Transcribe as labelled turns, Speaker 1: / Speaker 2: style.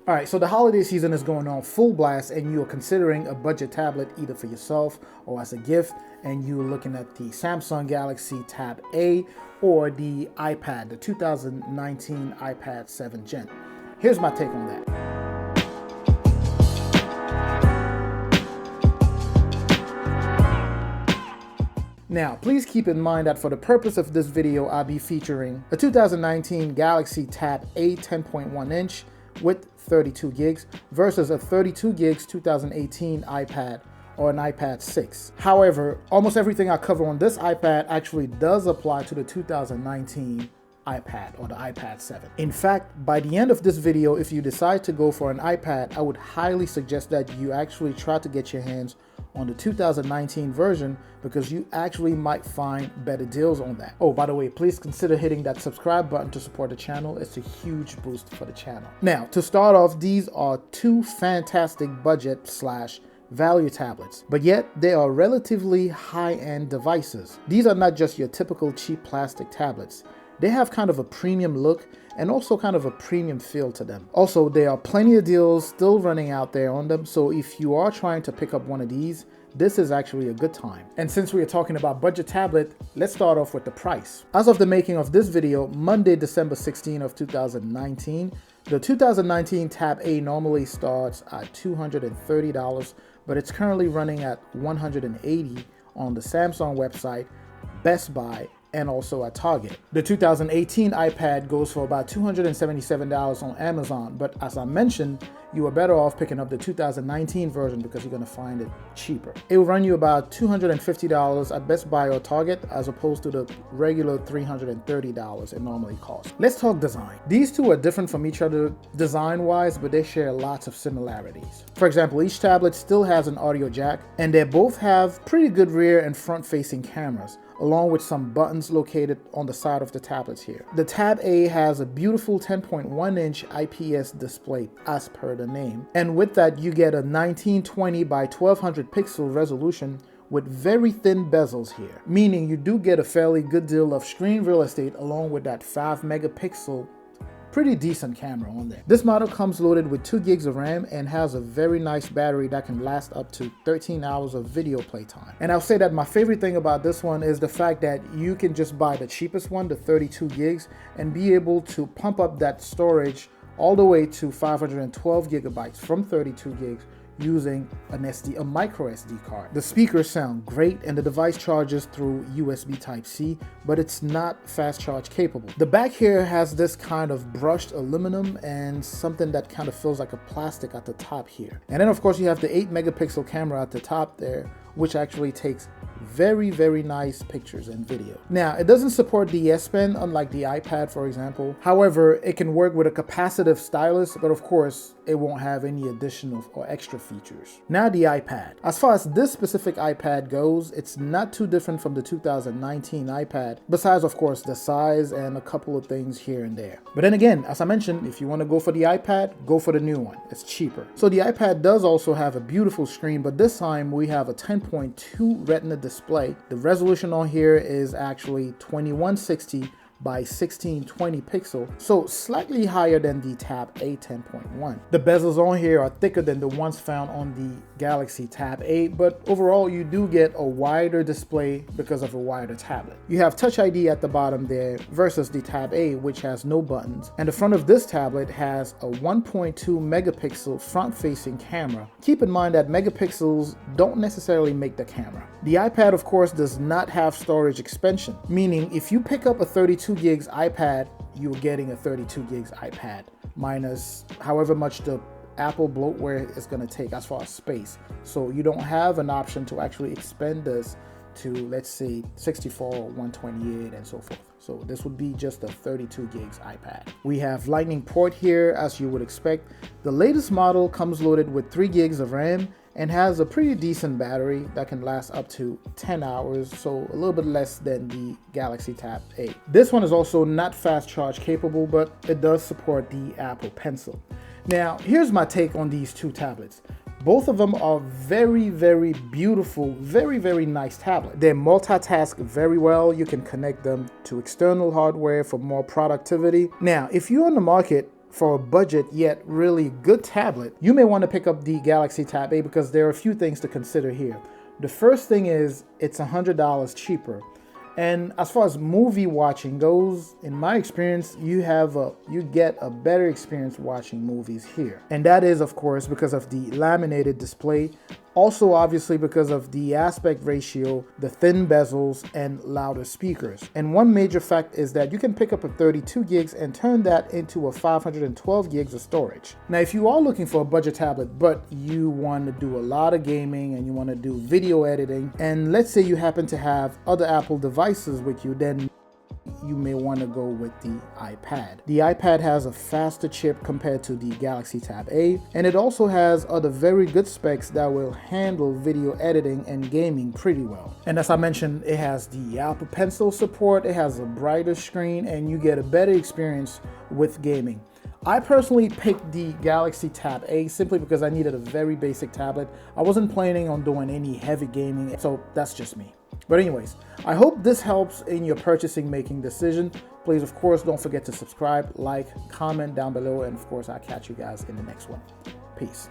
Speaker 1: All right, so the holiday season is going on full blast and you are considering a budget tablet either for yourself or as a gift, and you're looking at the Samsung Galaxy Tab A or the iPad, the 2019 iPad 7th Gen. Here's my take on that. Now, please keep in mind that for the purpose of this video, I'll be featuring a 2019 Galaxy Tab A 10.1 inch with 32 gigs versus a 32 gigs 2018 iPad or an iPad 6. However, almost everything I cover on this iPad actually does apply to the 2019 iPad or the iPad 7. In fact, by the end of this video, if you decide to go for an iPad, I would highly suggest that you actually try to get your hands on the 2019 version because you actually might find better deals on that. Oh, by the way, please consider hitting that subscribe button to support the channel. It's a huge boost for the channel. Now, to start off, these are two fantastic budget / value tablets, but yet they are relatively high-end devices. These are not just your typical cheap plastic tablets. They have kind of a premium look and also kind of a premium feel to them. Also, there are plenty of deals still running out there on them, so if you are trying to pick up one of these, this is actually a good time. And since we are talking about budget tablet, let's start off with the price. As of the making of this video, Monday, December 16 of 2019, the 2019 Tab A normally starts at $230, but it's currently running at $180 on the Samsung website, Best Buy, and also at Target. The 2018 iPad goes for about $277 on Amazon, but as I mentioned, you are better off picking up the 2019 version because you're going to find it cheaper. It will run you about $250 at Best Buy or Target as opposed to the regular $330 it normally costs. Let's talk design. These two are different from each other design-wise, but they share lots of similarities. For example, each tablet still has an audio jack, and they both have pretty good rear and front-facing cameras, along with some buttons located on the side of the tablets here. The Tab A has a beautiful 10.1 inch IPS display as per the name. And with that, you get a 1920 by 1200 pixel resolution with very thin bezels here, meaning you do get a fairly good deal of screen real estate along with that 5 megapixel pretty decent camera on there. This model comes loaded with 2 gigs of RAM and has a very nice battery that can last up to 13 hours of video playtime. And I'll say that my favorite thing about this one is the fact that you can just buy the cheapest one, the 32 gigs, and be able to pump up that storage all the way to 512 gigabytes from 32 gigs using a micro SD card. The speakers sound great and the device charges through USB Type-C, but it's not fast charge capable. The back here has this kind of brushed aluminum and something that kind of feels like a plastic at the top here. And then of course you have the 8 megapixel camera at the top there, which actually takes very, very nice pictures and video. Now, it doesn't support the S Pen, unlike the iPad, for example. However, it can work with a capacitive stylus, but of course, it won't have any additional or extra features. Now the iPad. As far as this specific iPad goes, it's not too different from the 2019 iPad, besides of course the size and a couple of things here and there. But then again, as I mentioned, if you want to go for the iPad, go for the new one. It's cheaper. So the iPad does also have a beautiful screen, but this time we have a 10.2 Retina display. The resolution on here is actually 2160 by 1620 pixel, so slightly higher than the Tab A 10.1. The bezels on here are thicker than the ones found on the Galaxy Tab A, but overall you do get a wider display because of a wider tablet. You have Touch ID at the bottom there versus the Tab A, which has no buttons, and the front of this tablet has a 1.2 megapixel front-facing camera. Keep in mind that megapixels don't necessarily make the camera. The iPad, of course, does not have storage expansion, meaning if you pick up a 32 gigs iPad, you're getting a 32 gigs iPad minus however much the Apple bloatware is going to take as far as space. So you don't have an option to actually expand this to, let's say, 64 or 128 and so forth. So this would be just a 32 gigs iPad. We have Lightning port here, as you would expect. The latest model comes loaded with 3 gigs of RAM and has a pretty decent battery that can last up to 10 hours, so a little bit less than the Galaxy Tab A. This one is also not fast charge capable, but it does support the Apple Pencil. Now, here's my take on these two tablets. Both of them are very, very beautiful, very, very nice tablets. They multitask very well. You can connect them to external hardware for more productivity. Now, if you're on the market for a budget yet really good tablet, you may want to pick up the Galaxy Tab A because there are a few things to consider here. The first thing is it's $100 cheaper. And as far as movie watching goes, in my experience, you get a better experience watching movies here. And that is, of course, because of the laminated display. Also, obviously, because of the aspect ratio, the thin bezels, and louder speakers. And one major fact is that you can pick up a 32 gigs and turn that into a 512 gigs of storage. Now, if you are looking for a budget tablet, but you want to do a lot of gaming and you want to do video editing, and let's say you happen to have other Apple devices with you, then you may want to go with the iPad. The iPad has a faster chip compared to the Galaxy Tab A, and it also has other very good specs that will handle video editing and gaming pretty well. And as I mentioned, it has the Apple Pencil support, it has a brighter screen, and you get a better experience with gaming. I personally picked the Galaxy Tab A simply because I needed a very basic tablet. I wasn't planning on doing any heavy gaming, so that's just me. But anyways, I hope this helps in your making decision. Please, of course, don't forget to subscribe, like, comment down below, and of course, I'll catch you guys in the next one. Peace.